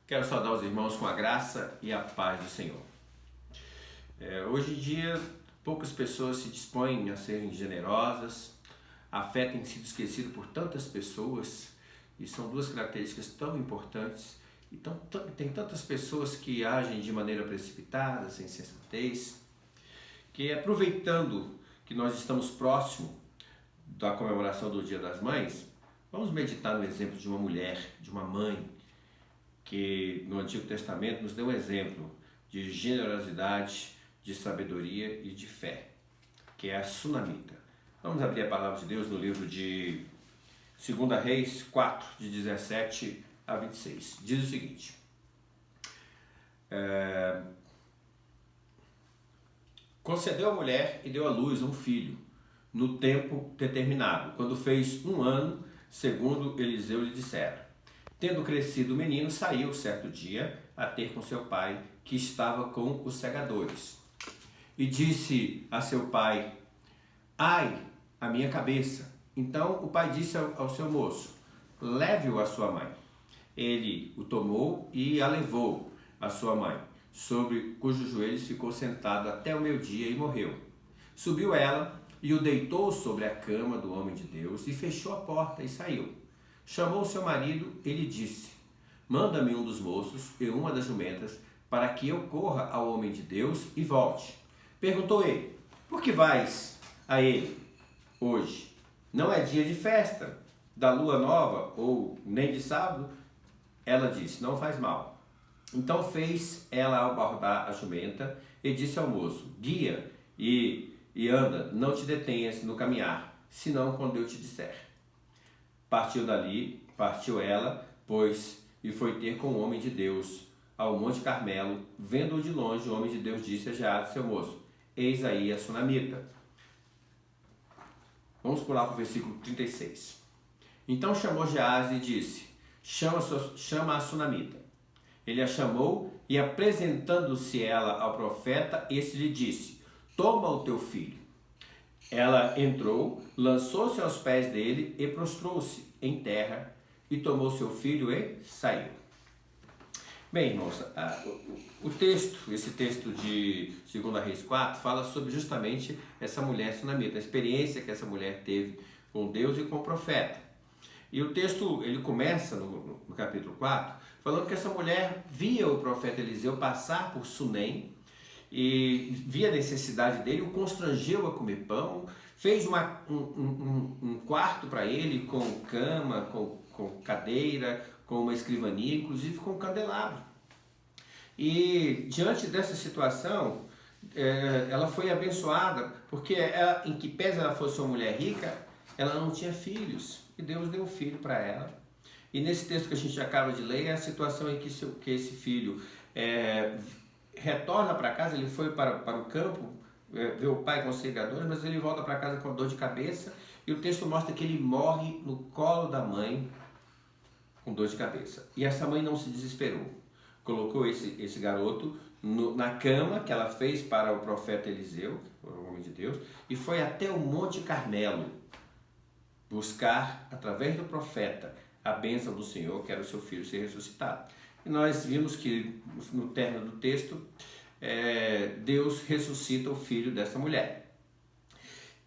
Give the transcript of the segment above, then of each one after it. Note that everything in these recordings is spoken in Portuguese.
Quero saudar os irmãos com a graça e a paz do Senhor. Hoje em dia, poucas pessoas se dispõem a serem generosas, a fé tem sido esquecida por tantas pessoas e são duas características tão importantes. Então, tem tantas pessoas que agem de maneira precipitada, sem sensatez, que aproveitando que nós estamos próximo da comemoração do Dia das Mães, vamos meditar no exemplo de uma mulher, de uma mãe, que no Antigo Testamento nos deu um exemplo de generosidade, de sabedoria e de fé, que é a Sunamita. Vamos abrir a palavra de Deus no livro de 2 Reis 4, de 17 a 26. Diz o seguinte: concedeu a mulher e deu à luz um filho, no tempo determinado, quando fez 1 ano, segundo Eliseu lhe dissera. Tendo crescido o menino, saiu certo dia a ter com seu pai, que estava com os segadores. E disse a seu pai: ai, a minha cabeça! Então o pai disse ao seu moço: leve-o à sua mãe. Ele o tomou e a levou à sua mãe, sobre cujos joelhos ficou sentado até o meio-dia e morreu. Subiu ela e o deitou sobre a cama do homem de Deus e fechou a porta e saiu. Chamou seu marido e lhe disse: manda-me um dos moços e uma das jumentas, para que eu corra ao homem de Deus e volte. Perguntou ele: por que vais a ele hoje? Não é dia de festa, da lua nova, ou nem de sábado? Ela disse: não faz mal. Então fez ela abordar a jumenta e disse ao moço: guia e anda, não te detenhas no caminhar, senão quando eu te disser. Partiu dali, partiu ela, pois, e foi ter com o homem de Deus ao Monte Carmelo. Vendo-o de longe, o homem de Deus disse a Geazi, seu moço: eis aí a Sunamita. Vamos pular para o versículo 36. Então chamou Geazi e disse: chama a Sunamita. Ele a chamou e, apresentando-se ela ao profeta, este lhe disse: toma o teu filho. Ela entrou, lançou-se aos pés dele e prostrou-se em terra e tomou seu filho e saiu. Bem, irmãos, esse texto de 2 Reis 4 fala sobre justamente essa mulher sunamita, a experiência que essa mulher teve com Deus e com o profeta. E o texto, ele começa no capítulo 4, falando que essa mulher via o profeta Eliseu passar por Sunem, e via a necessidade dele, o constrangeu a comer pão, fez um quarto para ele com cama, com cadeira, com uma escrivania, inclusive com um candelabro. E diante dessa situação, ela foi abençoada, porque ela, em que pese ela fosse uma mulher rica, ela não tinha filhos, e Deus deu um filho para ela. E nesse texto que a gente acaba de ler, é a situação em que esse filho retorna para casa. Ele foi para o campo ver o pai com os segadores, mas ele volta para casa com dor de cabeça, e o texto mostra que ele morre no colo da mãe com dor de cabeça. E essa mãe não se desesperou, colocou esse garoto na cama que ela fez para o profeta Eliseu, o homem de Deus, e foi até o Monte Carmelo buscar, através do profeta, a bênção do Senhor, que era o seu filho ser ressuscitado. E nós vimos que no término do texto, Deus ressuscita o filho dessa mulher.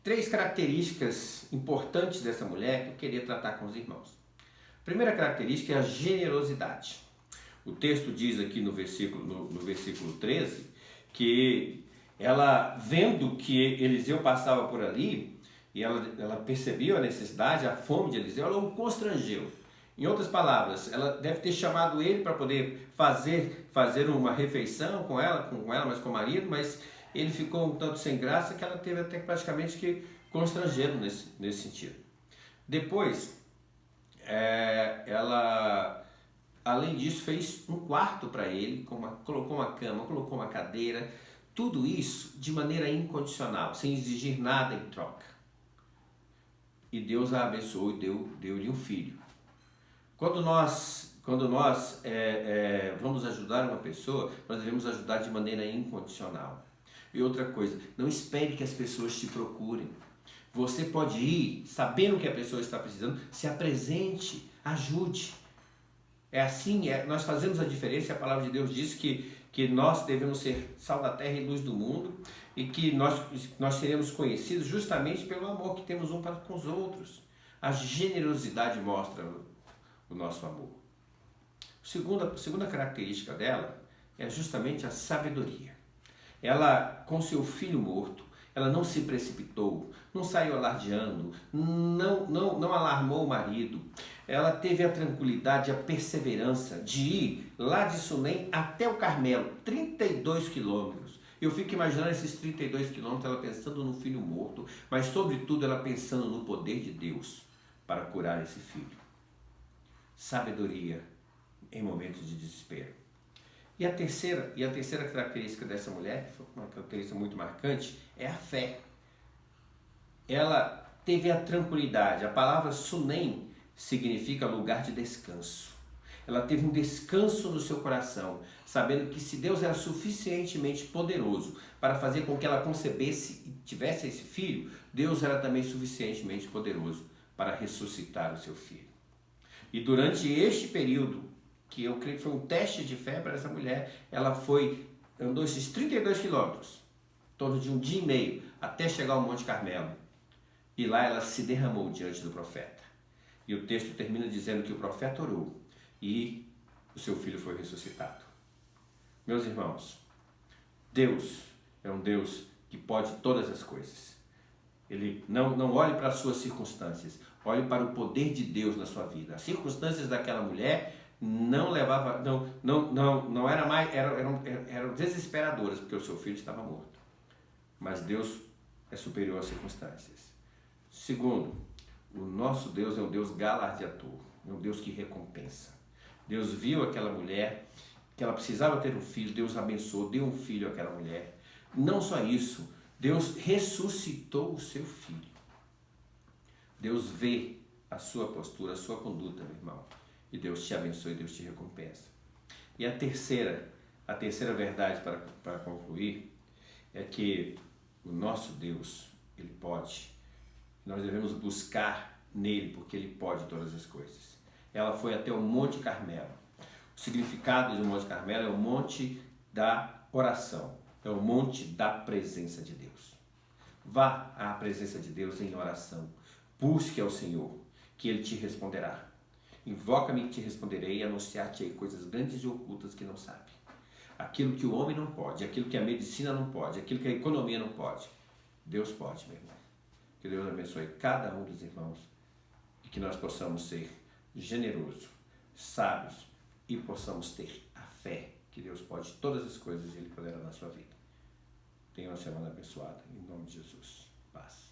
3 características importantes dessa mulher que eu queria tratar com os irmãos. A primeira característica é a generosidade. O texto diz aqui no versículo 13, que ela, vendo que Eliseu passava por ali, e ela percebeu a necessidade, a fome de Eliseu, ela o constrangeu. Em outras palavras, ela deve ter chamado ele para poder fazer uma refeição com ela, mas com o marido, mas ele ficou um tanto sem graça que ela teve até praticamente que constrangê-lo nesse sentido. Depois, ela, além disso, fez um quarto para ele, colocou uma cama, colocou uma cadeira, tudo isso de maneira incondicional, sem exigir nada em troca. E Deus a abençoou e deu-lhe um filho. Quando nós vamos ajudar uma pessoa, nós devemos ajudar de maneira incondicional. E outra coisa, não espere que as pessoas te procurem. Você pode ir sabendo que a pessoa está precisando, se apresente, ajude. É assim, nós fazemos a diferença. A palavra de Deus diz que nós devemos ser sal da terra e luz do mundo, e que nós seremos conhecidos justamente pelo amor que temos um para com os outros. A generosidade mostra o nosso amor. Segunda característica dela é justamente a sabedoria. Ela, com seu filho morto, ela não se precipitou, não saiu alardeando, não alarmou o marido. Ela teve a tranquilidade, a perseverança de ir lá de Sunem até o Carmelo, 32 quilômetros. Eu fico imaginando esses 32 quilômetros, ela pensando no filho morto, mas sobretudo ela pensando no poder de Deus para curar esse filho. Sabedoria em momentos de desespero. E a terceira característica dessa mulher, que foi uma característica muito marcante, é a fé. Ela teve a tranquilidade. A palavra Sunem significa lugar de descanso. Ela teve um descanso no seu coração, sabendo que se Deus era suficientemente poderoso para fazer com que ela concebesse e tivesse esse filho, Deus era também suficientemente poderoso para ressuscitar o seu filho. E durante este período, que eu creio que foi um teste de fé para essa mulher, ela andou esses 32 quilômetros, em torno de um dia e meio, até chegar ao Monte Carmelo. E lá ela se derramou diante do profeta. E o texto termina dizendo que o profeta orou e o seu filho foi ressuscitado. Meus irmãos, Deus é um Deus que pode todas as coisas. Ele não olhe para as suas circunstâncias, olhe para o poder de Deus na sua vida. As circunstâncias daquela mulher não era mais, eram desesperadoras, porque o seu filho estava morto. Mas Deus é superior às circunstâncias. Segundo, o nosso Deus é um Deus galardeador, é um Deus que recompensa. Deus viu aquela mulher, que ela precisava ter um filho, Deus abençoou, deu um filho àquela mulher. Não só isso, Deus ressuscitou o seu filho. Deus vê a sua postura, a sua conduta, meu irmão. E Deus te abençoe, Deus te recompensa. E a terceira verdade para concluir é que o nosso Deus, Ele pode. Nós devemos buscar nele, porque Ele pode todas as coisas. Ela foi até o Monte Carmelo. O significado do Monte Carmelo é o monte da oração, é o monte da presença de Deus. Vá à presença de Deus em oração. Busque ao Senhor, que Ele te responderá. Invoca-me e te responderei e anunciar-te coisas grandes e ocultas que não sabe. Aquilo que o homem não pode, aquilo que a medicina não pode, aquilo que a economia não pode, Deus pode, meu irmão. Que Deus abençoe cada um dos irmãos e que nós possamos ser generosos, sábios e possamos ter a fé que Deus pode todas as coisas e Ele poderá na sua vida. Tenha uma semana abençoada, em nome de Jesus. Paz.